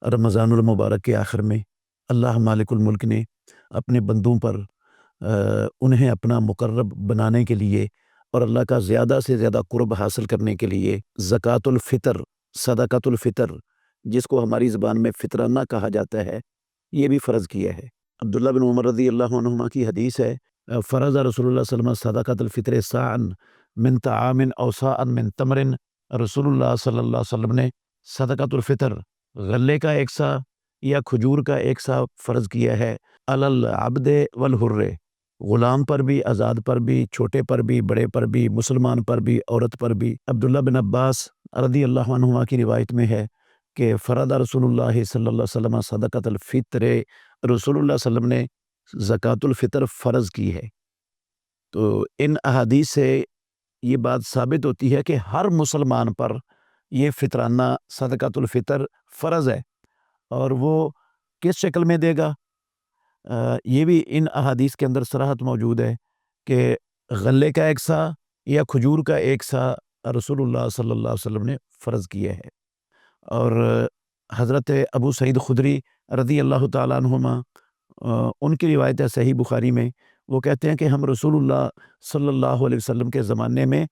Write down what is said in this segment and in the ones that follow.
رمضان المبارک کے آخر میں اللہ مالک الملک نے اپنے بندوں پر انہیں اپنا مقرب بنانے کے لیے اور اللہ کا زیادہ سے زیادہ قرب حاصل کرنے کے لیے زکوٰۃ الفطر، صدقۃ الفطر، جس کو ہماری زبان میں فطرانہ کہا جاتا ہے، یہ بھی فرض کیا ہے۔ عبداللہ بن عمر رضی اللہ عنہما کی حدیث ہے، فرض رسول اللہ صلی اللہ علیہ وسلم صدقۃ الفطر صاعًا من طعام او صاعًا من تمر۔ رسول اللہ صلی اللہ علیہ وسلم نے صدقۃ الفطر، غلے کا ایک سا یا کھجور کا ایک سا فرض کیا ہے، علی العبد والحر، غلام پر بھی، آزاد پر بھی، چھوٹے پر بھی، بڑے پر بھی، مسلمان پر بھی، عورت پر بھی۔ عبداللہ بن عباس رضی اللہ عنہما کی روایت میں ہے کہ فرض رسول اللہ صلی اللہ علیہ وسلم صدقۃ الفطر، رسول اللہ صلی اللہ علیہ وسلم نے زکوٰۃ الفطر فرض کی ہے۔ تو ان احادیث سے یہ بات ثابت ہوتی ہے کہ ہر مسلمان پر یہ فطرانہ صدقۃ الفطر فرض ہے، اور وہ کس شکل میں دے گا؟ یہ بھی ان احادیث کے اندر صراحت موجود ہے کہ غلے کا ایک سا یا کھجور کا ایک سا رسول اللہ صلی اللہ علیہ وسلم نے فرض کیا ہے۔ اور حضرت ابو سعید خدری رضی اللہ تعالیٰ عنہما، ان کی روایت ہے صحیح بخاری میں، وہ کہتے ہیں کہ ہم رسول اللہ صلی اللہ علیہ وسلم کے زمانے میں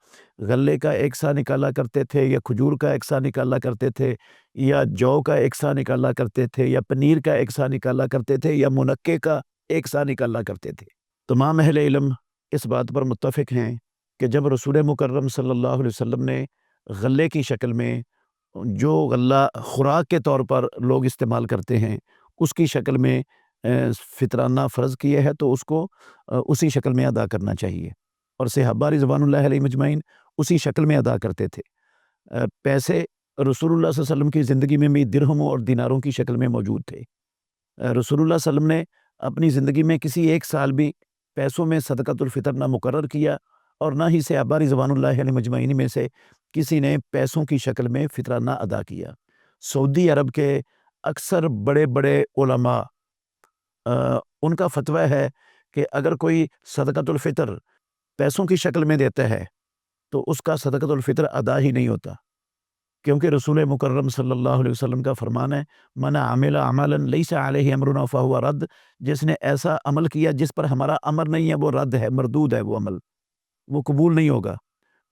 غلے کا ایک سا نکالا کرتے تھے، یا کھجور کا ایک سا نکالا کرتے تھے، یا جو کا ایک سا نکالا کرتے تھے، یا پنیر کا ایک سا نکالا کرتے تھے، یا منقے کا ایک سا نکالا کرتے تھے۔ تمام اہل علم اس بات پر متفق ہیں کہ جب رسول مکرم صلی اللہ علیہ وسلم نے غلے کی شکل میں جو غلہ خوراک کے طور پر لوگ استعمال کرتے ہیں اس کی شکل میں فطرانہ فرض کیا ہے، تو اس کو اسی شکل میں ادا کرنا چاہیے، اور صحابہ رضوان اللہ علیہ مجمعین اسی شکل میں ادا کرتے تھے۔ پیسے رسول اللہ صلی اللہ علیہ وسلم کی زندگی میں بھی درہموں اور دیناروں کی شکل میں موجود تھے۔ رسول اللہ صلی اللہ علیہ وسلم نے اپنی زندگی میں کسی ایک سال بھی پیسوں میں صدقۃ الفطر نہ مقرر کیا، اور نہ ہی صحابہ رضوان اللہ علیہ مجمعین میں سے کسی نے پیسوں کی شکل میں فطرانہ ادا کیا۔ سعودی عرب کے اکثر بڑے بڑے علماء، ان کا فتویٰ ہے کہ اگر کوئی صدقۃ الفطر پیسوں کی شکل میں دیتا ہے تو اس کا صدقۃ الفطر ادا ہی نہیں ہوتا، کیونکہ رسول مکرم صلی اللہ علیہ وسلم کا فرمان ہے، من عمل عملا لیس علیہ امرنا فہو رد، جس نے ایسا عمل کیا جس پر ہمارا امر نہیں ہے وہ رد ہے، مردود ہے، وہ عمل وہ قبول نہیں ہوگا۔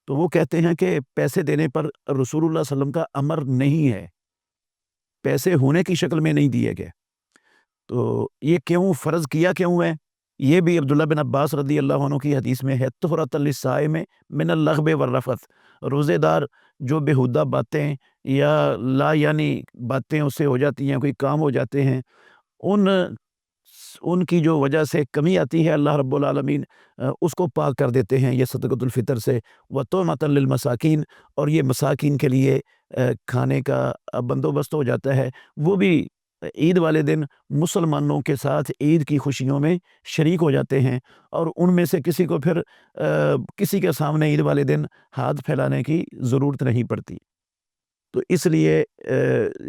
تو وہ کہتے ہیں کہ پیسے دینے پر رسول اللہ صلی اللہ علیہ وسلم کا امر نہیں ہے، پیسے ہونے کی شکل میں نہیں دیے گئے۔ تو یہ کیوں فرض کیا کیوں ہے؟ یہ بھی عبداللہ بن عباس رضی اللہ عنہ کی حدیث میں ہے، طہرۃ للصائم من اللغو والرفث، روزے دار جو بیہودہ باتیں یا لا یعنی باتیں اس سے ہو جاتی ہیں، کوئی کام ہو جاتے ہیں، ان کی جو وجہ سے کمی آتی ہے، اللہ رب العالمین اس کو پاک کر دیتے ہیں یہ صدقۃ الفطر سے۔ وَطُعْمَةً لِّلْمَسَاكِينَ، اور یہ مساکین کے لیے کھانے کا بندوبست ہو جاتا ہے۔ وہ بھی عید والے دن مسلمانوں کے ساتھ عید کی خوشیوں میں شریک ہو جاتے ہیں، اور ان میں سے کسی کو پھر کسی کے سامنے عید والے دن ہاتھ پھیلانے کی ضرورت نہیں پڑتی۔ تو اس لیے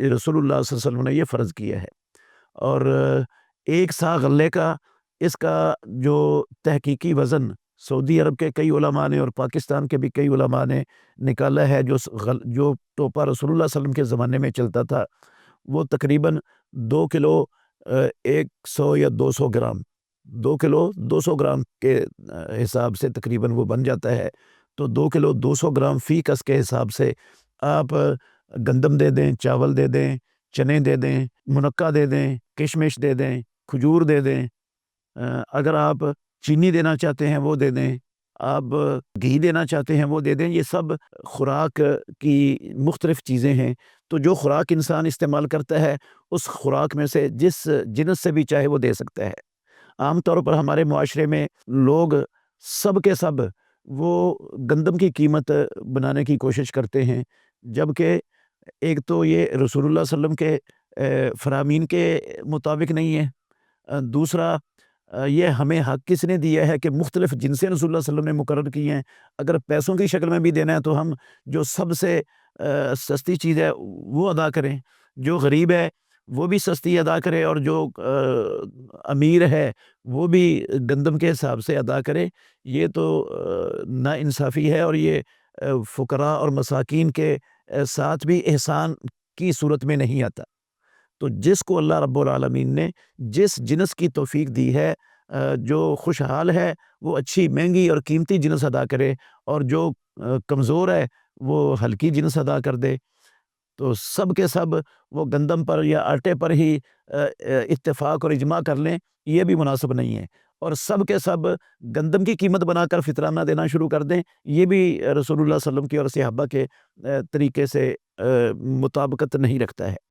رسول اللہ صلی اللہ علیہ وسلم نے یہ فرض کیا ہے۔ اور ایک سا غلے کا، اس کا جو تحقیقی وزن سعودی عرب کے کئی علماء نے اور پاکستان کے بھی کئی علماء نے نکالا ہے، جو ٹوپا رسول اللہ صلی اللہ علیہ وسلم کے زمانے میں چلتا تھا، وہ تقریباً 2 کلو 100 یا 200 گرام، 2 کلو 200 گرام کے حساب سے تقریباً وہ بن جاتا ہے۔ تو 2 کلو 200 گرام فی کس کے حساب سے آپ گندم دے دیں، چاول دے دیں، چنے دے دیں، منقع دے دیں، کشمش دے دیں، کھجور دے دیں، اگر آپ چینی دینا چاہتے ہیں وہ دے دیں، آپ گھی دینا چاہتے ہیں وہ دے دیں۔ یہ سب خوراک کی مختلف چیزیں ہیں، تو جو خوراک انسان استعمال کرتا ہے اس خوراک میں سے جس جنس سے بھی چاہے وہ دے سکتا ہے۔ عام طور پر ہمارے معاشرے میں لوگ سب کے سب وہ گندم کی قیمت بنانے کی کوشش کرتے ہیں، جبکہ ایک تو یہ رسول اللہ صلی اللہ علیہ وسلم کے فرامین کے مطابق نہیں ہے، دوسرا یہ ہمیں حق کس نے دیا ہے کہ مختلف جنسیں رسول اللہ صلی اللہ علیہ وسلم نے مقرر کی ہیں۔ اگر پیسوں کی شکل میں بھی دینا ہے تو ہم جو سب سے سستی چیز ہے وہ ادا کریں، جو غریب ہے وہ بھی سستی ادا کرے، اور جو امیر ہے وہ بھی گندم کے حساب سے ادا کرے۔ یہ تو نا انصافی ہے، اور یہ فقراء اور مساکین کے ساتھ بھی احسان کی صورت میں نہیں آتا۔ تو جس کو اللہ رب العالمین نے جس جنس کی توفیق دی ہے جو خوشحال ہے وہ اچھی مہنگی اور قیمتی جنس ادا کرے، اور جو کمزور ہے وہ ہلکی جنس ادا کر دے۔ تو سب کے سب وہ گندم پر یا آٹے پر ہی اتفاق اور اجماع کر لیں، یہ بھی مناسب نہیں ہے، اور سب کے سب گندم کی قیمت بنا کر فطرانہ دینا شروع کر دیں، یہ بھی رسول اللہ صلی اللہ علیہ وسلم کی اور صحابہ کے طریقے سے مطابقت نہیں رکھتا ہے۔